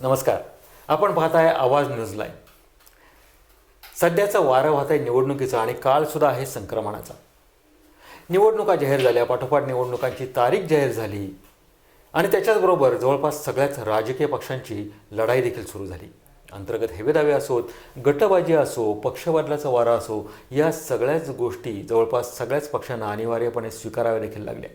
नमस्कार. आपण पाहताय आवाज न्यूज लाईव्ह. सध्याचं वारं वाहत आहे निवडणुकीचं आणि काळसुद्धा आहे संक्रमणाचा. निवडणुका जाहीर झाल्या, पाठोपाठ निवडणुकांची तारीख जाहीर झाली आणि त्याच्याचबरोबर जवळपास सगळ्याच राजकीय पक्षांची लढाई देखील सुरू झाली. अंतर्गत हेवेदावे असोत, गटबाजी असो, पक्षबदलाचा वारा असो, या सगळ्याच गोष्टी जवळपास सगळ्याच पक्षांना अनिवार्यपणे स्वीकाराव्या देखील लागल्या.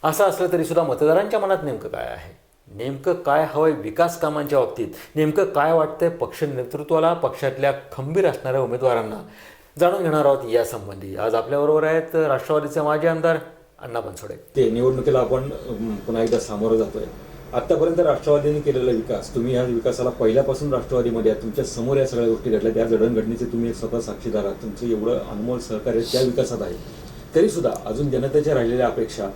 असं असलं तरीसुद्धा मतदारांच्या मनात नेमकं काय आहे, नेमकं काय हवंय विकास कामांच्या बाबतीत, नेमकं काय वाटतंय पक्ष नेतृत्वाला, पक्षातल्या खंबीर असणाऱ्या उमेदवारांना, जाणून घेणार आहोत यासंबंधी. आज आपल्याबरोबर आहेत राष्ट्रवादीचे माजी आमदार अण्णा बनसोडे. ते निवडणुकीला आपण पुन्हा एकदा सामोरं जातोय. आतापर्यंत राष्ट्रवादीने केलेला विकास, तुम्ही ह्या विकासाला पहिल्यापासून राष्ट्रवादीमध्ये आहात, तुमच्या समोर या सगळ्या गोष्टी घडल्या, त्या जडणघडणीचे तुम्ही एक स्वतः साक्षीदार आहात. तुमचं एवढं अनमोल सहकार्य त्या विकासात आहे, तरीसुद्धा अजून जनतेच्या राहिलेल्या अपेक्षा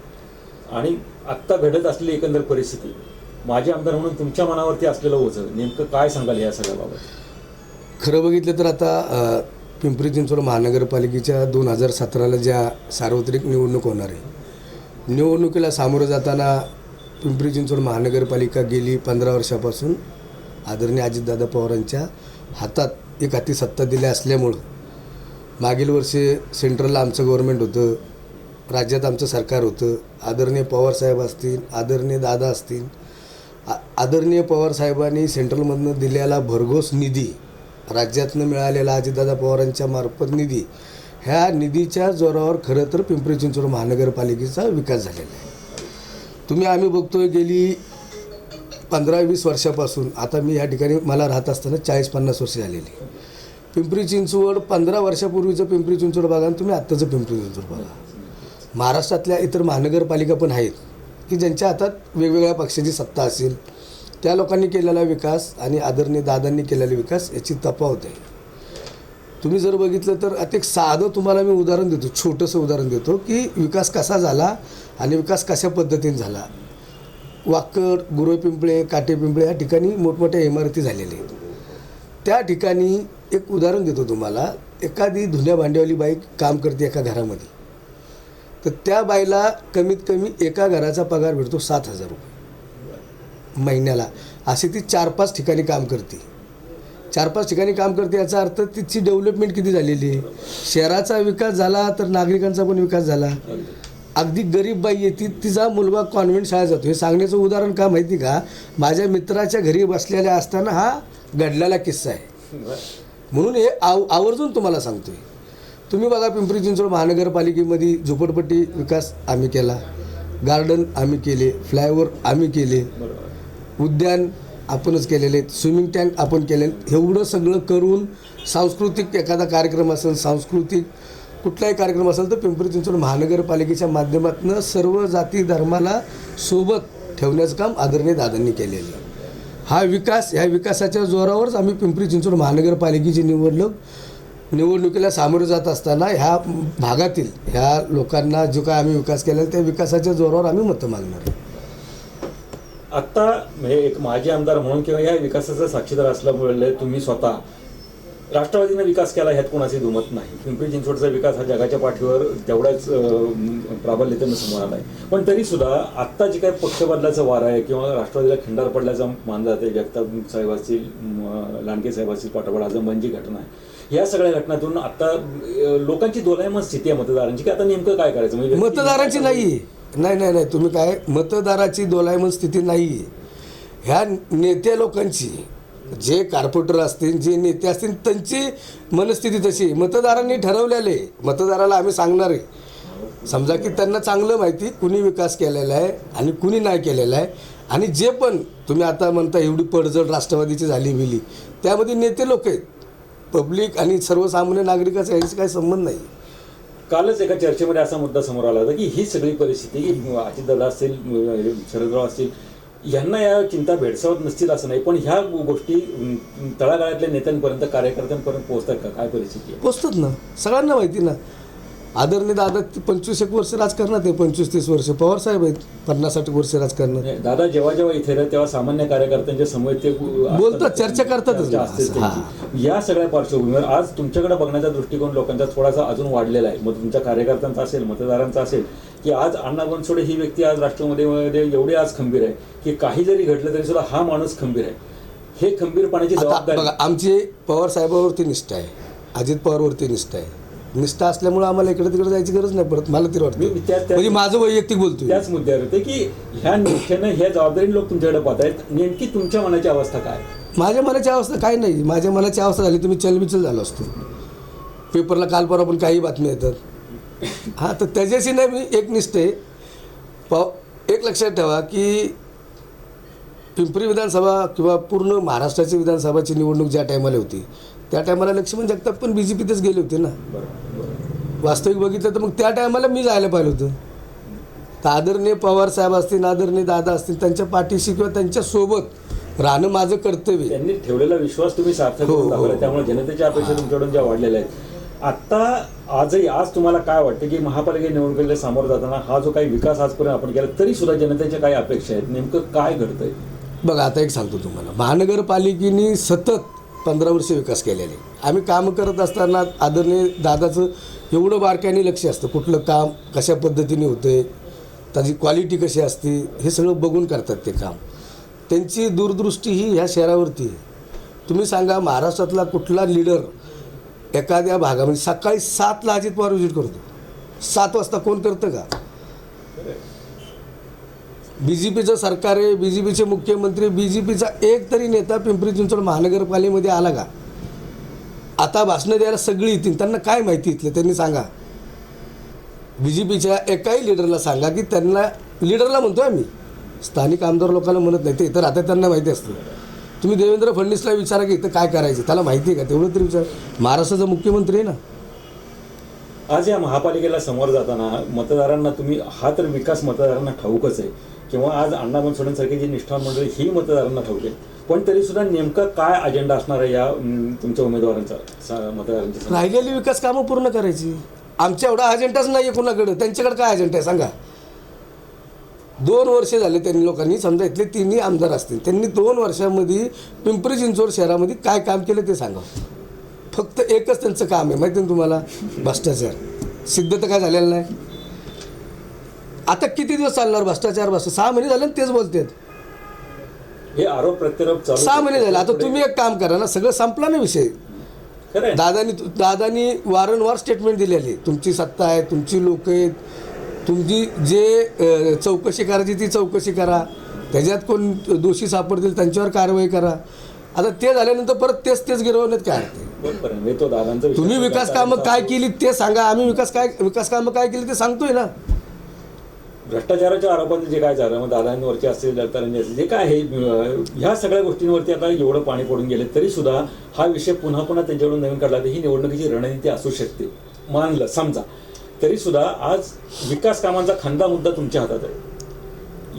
आणि आत्ता घडत असलेली एकंदर परिस्थिती, माझे आमदार म्हणून तुमच्या मनावरती असलेलं ओझं, नेमकं काय सांगाल या सगळ्याबाबत? खरं बघितलं तर आता पिंपरी चिंचवड महानगरपालिकेच्या 2017ला ज्या सार्वत्रिक निवडणूक होणार आहे, निवडणुकीला सामोरं जाताना पिंपरी चिंचवड महानगरपालिका गेली 15 वर्षापासून आदरणीय अजितदादा पवारांच्या हातात एक हाती सत्ता दिल्या असल्यामुळं मागील वर्षी सेंट्रलला आमचं गव्हर्नमेंट होतं, राज्यात आमचं सरकार होतं. आदरणीय पवारसाहेब असतील, आदरणीय दादा असतील, आदरणीय पवारसाहेबांनी सेंट्रलमधनं दिलेला भरघोस निधी, राज्यातनं मिळालेला अजितदादा पवारांच्या मार्फत निधी, ह्या निधीच्या जोरावर खरं तर पिंपरी चिंचवड महानगरपालिकेचा विकास झालेला आहे. आम्ही बघतोय गेली 15-20 वर्षापासून, आता मी या ठिकाणी मला राहत असताना 40-50 वर्ष झालेली. पिंपरी चिंचवड 15 वर्षापूर्वीचं पिंपरी चिंचवड बघा आणि तुम्ही आत्ताचं पिंपरी चिंचवड बघा. महाराष्ट्रातल्या इतर महानगरपालिका पण आहेत की ज्यांच्या हातात वेगवेगळ्या पक्षाची सत्ता असेल, त्या लोकांनी केलेला विकास आणि आदरणीय दादांनी केलेला विकास याची तफावत आहे. तुम्ही जर बघितलं तर आता एक साधं तुम्हाला मी उदाहरण देतो, छोटंसं उदाहरण देतो की विकास कसा झाला आणि विकास कशा पद्धतीने झाला. वाकड, गुरवपिंपळे, काटेपिंपळे या ठिकाणी मोठमोठ्या इमारती झालेल्या आहेत. त्या ठिकाणी एक उदाहरण देतो तुम्हाला, एखादी धुण्या भांड्यावाली बाई काम करते एका घरामध्ये, तर त्या बाईला कमीत कमी एका घराचा पगार भेटतो 7,000 रुपये महिन्याला. अशी ती 4-5 ठिकाणी काम करते. 4-5 ठिकाणी काम करते याचा अर्थ तिची डेव्हलपमेंट किती झालेली आहे. शहराचा विकास झाला तर नागरिकांचा पण विकास झाला. अगदी गरीब बाई येते, तिचा मुलगा कॉन्व्हेंट शाळेत जातो. हे सांगण्याचं उदाहरण का माहिती का, माझ्या मित्राच्या घरी बसलेल्या असताना हा घडलेला किस्सा आहे, म्हणून हे आवर्जून तुम्हाला सांगतोय. तुम्ही बघा पिंपरी चिंचवड महानगरपालिकेमध्ये झोपडपट्टी विकास आम्ही केला, गार्डन आम्ही केले, फ्लायओव्हर आम्ही केले, उद्यान आपणच केलेले, स्विमिंग टँक आपण केले. एवढं सगळं करून सांस्कृतिक एखादा कार्यक्रम असेल, सांस्कृतिक कुठलाही कार्यक्रम असेल, तर पिंपरी चिंचवड महानगरपालिकेच्या माध्यमातून सर्व जाती धर्माला सोबत ठेवण्याचं काम आदरणीय दादांनी केलेलं आहे. हा विकास, ह्या विकासाच्या जोरावरच आम्ही पिंपरी चिंचवड महानगरपालिकेची निवडणुकीला सामोरं जात असताना ह्या भागातील ह्या लोकांना जो काय आम्ही विकास केला त्या विकासाच्या जोरावर आम्ही मतं मागणार. आत्ता म्हणजे एक माजी आमदार म्हणून किंवा या विकासाचा साक्षीदार असल्यामुळे तुम्ही स्वतः राष्ट्रवादीने विकास केला ह्यात कोणाची दुमत नाही. पिंपरी चिंचवडचा विकास हा जगाच्या पाठीवर तेवढ्याच प्राबल्यतेनं समोर आला आहे. पण तरीसुद्धा आत्ता जे काही पक्ष बदलाचं वार आहे किंवा राष्ट्रवादीला खिंडार पडल्याचा मानला जाते, जगताप साहेब असतील, लांडगे साहेब असतील, पाठोपाठ आजमबाईंची घटना आहे, या सगळ्या घटनातून आता लोकांची दोलायमान स्थिती आहे मतदारांची की आता नेमकं काय करायचं. म्हणजे मतदाराची नाही, तुम्ही काय, मतदाराची दोलायमान स्थिती नाही आहे. ह्या नेत्या लोकांची, जे कॉर्पोरेटर असतील, जे नेते असतील, त्यांची मनस्थिती तशी. मतदारांनी ठरवलेले, मतदाराला आम्ही सांगणार आहे, समजा की त्यांना चांगलं माहिती कुणी विकास केलेला आहे आणि कुणी नाही केलेला आहे. आणि जे पण तुम्ही आता म्हणता एवढी पडझड राष्ट्रवादीची झाली बिली, त्यामध्ये नेते लोक आहेत. पब्लिक आणि सर्वसामान्य नागरिकाचा याचा काही संबंध नाही. कालच एका चर्चेमध्ये असा मुद्दा समोर आला होता की ही सगळी परिस्थिती अजितदादा असतील, शरदराव असतील, यांना या चिंता भेडसावत नसतील असं नाही, पण ह्या गोष्टी तळागाळातल्या नेत्यांपर्यंत, कार्यकर्त्यांपर्यंत पोहोचतात का? काय परिस्थिती आहे? पोचतात ना, सगळ्यांना माहिती ना. आदरणीय दादा 25-1 वर्ष राजकारणात आहे, 25-30 वर्ष. पवारसाहेब आहेत 50-60 वर्ष राजकारणात. दादा जेव्हा जेव्हा इथे राहतात तेव्हा सामान्य कार्यकर्त्यांच्या समोर ते बोलतात, चर्चा करतातच. या सगळ्या पार्श्वभूमीवर आज तुमच्याकडे बघण्याचा दृष्टिकोन लोकांचा थोडासा अजून वाढलेला आहे. मग तुमच्या कार्यकर्त्यांचा असेल, मतदारांचा असेल, की आज अण्णा बनसोडे ही व्यक्ती आज राष्ट्रवादीमध्ये एवढे आज खंबीर आहे की काही जरी घडलं तरी सुद्धा हा माणूस खंबीर आहे. हे खंबीरपणाची आता जबाबदारी बघा, आमची पवार साहेबावरती निष्ठा आहे, अजित पवारवरती निष्ठा आहे. निष्ठा असल्यामुळे आम्हाला इकडे तिकडे जायची गरज नाही पडत, मला तरी वाटतं. म्हणजे माझं वैयक्तिक बोलतोय. त्याच मुद्द्यावर होते की ह्या निष्ठेनं ह्या जबाबदारी लोक तुमच्याकडे पाहतायत. नेमकी तुमच्या मनाची अवस्था काय? माझ्या मनाची अवस्था काय नाही. माझ्या मनाची अवस्था झाली तुम्ही चलबिचल झालो असतो. पेपरला काल परवा पण काही बातम्या येतात. हां, तर त्याच्याशी नाही मी एकनिष्ठ आहे. एक लक्षात ठेवा की पिंपरी विधानसभा किंवा पूर्ण महाराष्ट्राची विधानसभाची निवडणूक ज्या टायमाला होती त्या टायमाला लक्ष्मण जगताप पण BJPतच गेले होते ना. वास्तविक बघितलं तर मग त्या टायमाला मी जायला पाहिलं होतं. तर आदरणीय पवार साहेब असतील, आदरणीय दादा असतील, त्यांच्या पाठीशी किंवा त्यांच्यासोबत राहणं माझं कर्तव्य आहे. त्यांनी ठेवलेला विश्वास तुम्ही सार्थक करून दाखवला. त्यामुळे जनतेच्या अपेक्षा तुमच्याकडून ज्या वाढलेल्या आहेत. आता आज तुम्हाला काय वाटतं की महापालिका निवडणुकीला सामोरं जाताना हा जो काही विकास आजपर्यंत आपण केला तरी सुद्धा जनतेच्या काही अपेक्षा आहेत, नेमकं काय घडतंय? बघा, आता एक सांगतो तुम्हाला, महानगरपालिकेने सतत 15 वर्ष विकास केलेले. आम्ही काम करत असताना आदरणीय दादाचं एवढं बारकाईने लक्ष असतं, कुठलं काम कशा पद्धतीने होतं, त्याची क्वालिटी कशी असते, हे सगळं बघून करतात ते काम. त्यांची दूरदृष्टी ही ह्या शहरावरती आहे. तुम्ही सांगा, महाराष्ट्रातला कुठला लीडर एखाद्या भागामध्ये सकाळी 7ला अजित पवार व्हिजिट करतो? 7 वाजता कोण करतं का? BJPचं सरकार आहे, BJPचे मुख्यमंत्री, BJPचा एक तरी नेता पिंपरी चिंचवड महानगरपालिकेमध्ये आला का? आता भाषणं द्यायला सगळी येतील, त्यांना काय माहिती इथलं त्यांनी सांगा. BJPच्या एकाही लीडरला सांगा की त्यांना, लीडरला म्हणतो आम्ही, स्थानिक आमदार लोकांना म्हणत नाही, ते तर आता त्यांना माहिती असतं. तुम्ही देवेंद्र फडणवीसला विचारा की इथं काय करायचं, त्याला माहिती आहे का? तेवढं तरी विचार. महाराष्ट्राचा मुख्यमंत्री आहे ना. आज या महापालिकेला समोर जाताना मतदारांना तुम्ही, हा तर विकास मतदारांना ठाऊकच आहे, किंवा आज अण्णा बनसोडेंसारखी जी निष्ठावान मंडळी ही मतदारांना ठाऊक आहे, पण तरी सुद्धा नेमकं काय अजेंडा असणार आहे या तुमच्या उमेदवारांचा, मतदारांची? राहिलेली विकास कामं पूर्ण करायची. आमच्या एवढा अजेंडाच नाही आहे कुणाकडे. त्यांच्याकडे काय अजेंडा आहे सांगा? 2 वर्ष झाले त्यांनी, लोकांनी समजा इथले 3 आमदार असतील, त्यांनी 2 वर्षामध्ये पिंपरी चिंचवड शहरामध्ये काय काम केलं ते सांगा. फक्त एकच त्यांचं काम आहे, माहिती ना तुम्हाला, भ्रष्टाचार. सिद्ध तर काय झालेलं नाही. आता किती दिवस चालणार भ्रष्टाचार? 6 महिने झाले तेच बोलतात. हे आरोप प्रत्यारोप चालू 6 महिने झाले. आता तुम्ही एक काम करा ना, सगळं संपला ना विषय. खरं दादानी वारंवार स्टेटमेंट दिलेली, तुमची सत्ता आहे, तुमची लोक आहेत, तुमची जे चौकशी करायची ती चौकशी करा, त्याच्यात कोण दोषी सापडतील त्यांच्यावर कारवाई करा. आता ते झाल्यानंतर परत तेच गिरवण्यात काय अर्थ आहे? बरोबर आहे. तो दादांचा तुम्ही विकास कामं काय केली ते सांगा. आम्ही विकास कामं काय केली ते सांगतोय ना. भ्रष्टाचाराच्या आरोपांचं जे काय झालं, मग दादांवरचे असतील, दत्तारांचे असतील, जे काय आहे, ह्या सगळ्या गोष्टींवरती आता एवढं पाणी पडून गेले तरी सुद्धा हा विषय पुन्हा त्यांच्याकडून नवीन काढला तर ही निवडणुकीची रणनीती असू शकते, मानलं समजा, तरी सुद्धा आज विकास कामांचा खंदा मुद्दा तुमच्या हातात आहे.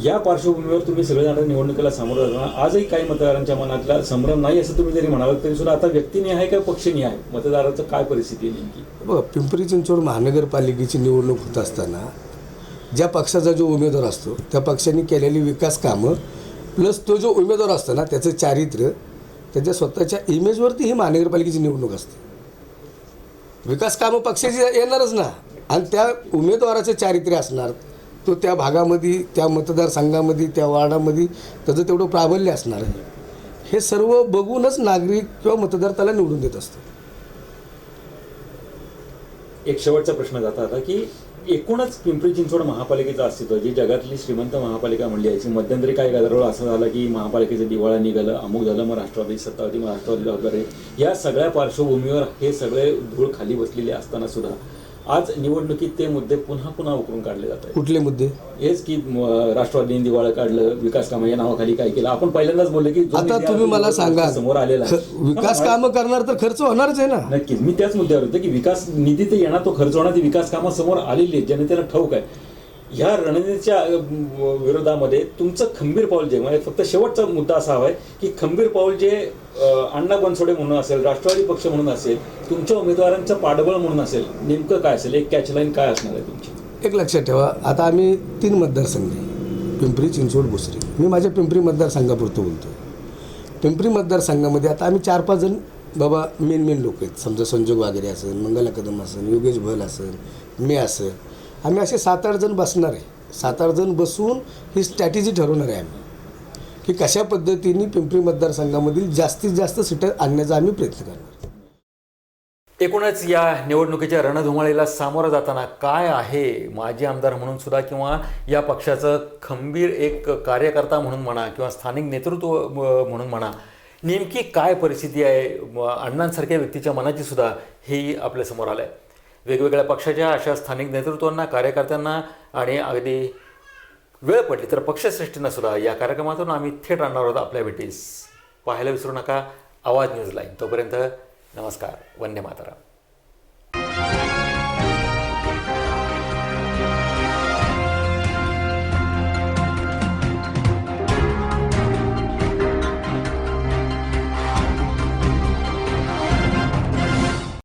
या पार्श्वभूमीवर तुम्ही सगळेजण निवडणुकीला सामोरं जाताना आजही काही मतदारांच्या मनातला संभ्रम नाही असं तुम्ही जरी म्हणालात तरी सुद्धा आता व्यक्तीने आहे का पक्षीने आहे, मतदाराचं काय परिस्थिती आहे नेमकी? बघा, पिंपरी चिंचवड महानगरपालिकेची निवडणूक होत असताना ज्या पक्षाचा जो उमेदवार असतो त्या पक्षाने केलेली विकास कामं प्लस तो जो उमेदवार असतो ना त्याचं चारित्र्य, त्याच्या स्वतःच्या इमेजवरती ही महानगरपालिकेची निवडणूक असते. विकास कामं पक्षाची येणारच ना, आणि त्या उमेदवाराचं चारित्र्य असणार, तो त्या भागामध्ये, त्या मतदारसंघामध्ये, त्या वार्डामध्ये त्याचं तेवढं प्राबल्य असणार आहे. हे सर्व बघूनच नागरिक किंवा मतदार त्याला निवडून देत असतो. एक शेवटचा प्रश्न जाता आता की एकूणच पिंपरी चिंचवड महापालिकेचं अस्तित्व, जी जगातली श्रीमंत महापालिका म्हणली याची, मध्यंतरी काही गदारोळ असं झालं की महापालिकेचं दिवाळा निघालं, अमुक झालं, मग राष्ट्रवादी सत्ता होती, मग राष्ट्रवादीला वगैरे, या सगळ्या पार्श्वभूमीवर हे सगळे धूळ खाली बसलेले असताना सुद्धा आज निवडणुकीत ते मुद्दे पुन्हा उकरून काढले जात आहेत. कुठले मुद्दे? हेच की राष्ट्रवादीने दिवाळं काढलं, विकास कामं या नावाखाली काय केलं. आपण पहिल्यांदाच बोलले की आता तुम्ही मला सांगा, समोर आलेला विकास कामं करणार तर खर्च होणारच आहे ना. नक्कीच, मी त्याच मुद्द्यावर होते की विकास निधी तर येणार, तो खर्च होणार, ती विकास कामं समोर आलेली आहेत, जनतेला ठाऊक आहे. ह्या रणनीतीच्या विरोधामध्ये तुमचं खंबीर पाऊल जे, म्हणजे फक्त शेवटचा मुद्दा असा हवा आहे की खंबीर पाऊल जे अण्णा बनसोडे म्हणून असेल, राष्ट्रवादी पक्ष म्हणून असेल, तुमच्या उमेदवारांचं पाठबळ म्हणून असेल, नेमकं काय असेल, एक कॅचलाईन काय असणार आहे तुमची? एक लक्षात ठेवा, आता आम्ही 3 मतदारसंघ, पिंपरी चिंचवड भोसरी, मी माझ्या पिंपरी मतदारसंघापुरतं बोलतो. पिंपरी मतदारसंघामध्ये आता आम्ही 4-5 जण बाबा मेन लोक आहेत. समजा संजोग वगैरे असेल, मंगला कदम असेल, योगेश भल असेल, मी असेल, आम्ही असे 7-8 जण बसणार आहे. 7-8 जण बसून ही स्ट्रॅटेजी ठरवणार आहे आम्ही की कशा पद्धतीने पिंपरी मतदारसंघामधील जास्तीत जास्त सीटं आणण्याचा आम्ही प्रयत्न करणार. एकूणच या निवडणुकीच्या रणधुमाळीला सामोरं जाताना काय आहे माजी आमदार म्हणून सुद्धा किंवा या पक्षाचं खंबीर एक कार्यकर्ता म्हणून म्हणा किंवा स्थानिक नेतृत्व म्हणून म्हणा, नेमकी काय परिस्थिती आहे अण्णांसारख्या व्यक्तीच्या मनाची सुद्धा हेही आपल्यासमोर आलं आहे. वेगवेगळ्या पक्षाच्या अशा स्थानिक नेतृत्वांना, कार्यकर्त्यांना आणि अगदी वेळ पडली तर पक्षश्रेष्ठींना सुद्धा या कार्यक्रमातून आम्ही थेट आणणार आहोत आपल्या भेटीस. पाहायला विसरू नका आवाज न्यूज लाईन. तोपर्यंत नमस्कार. वंदे मातरम.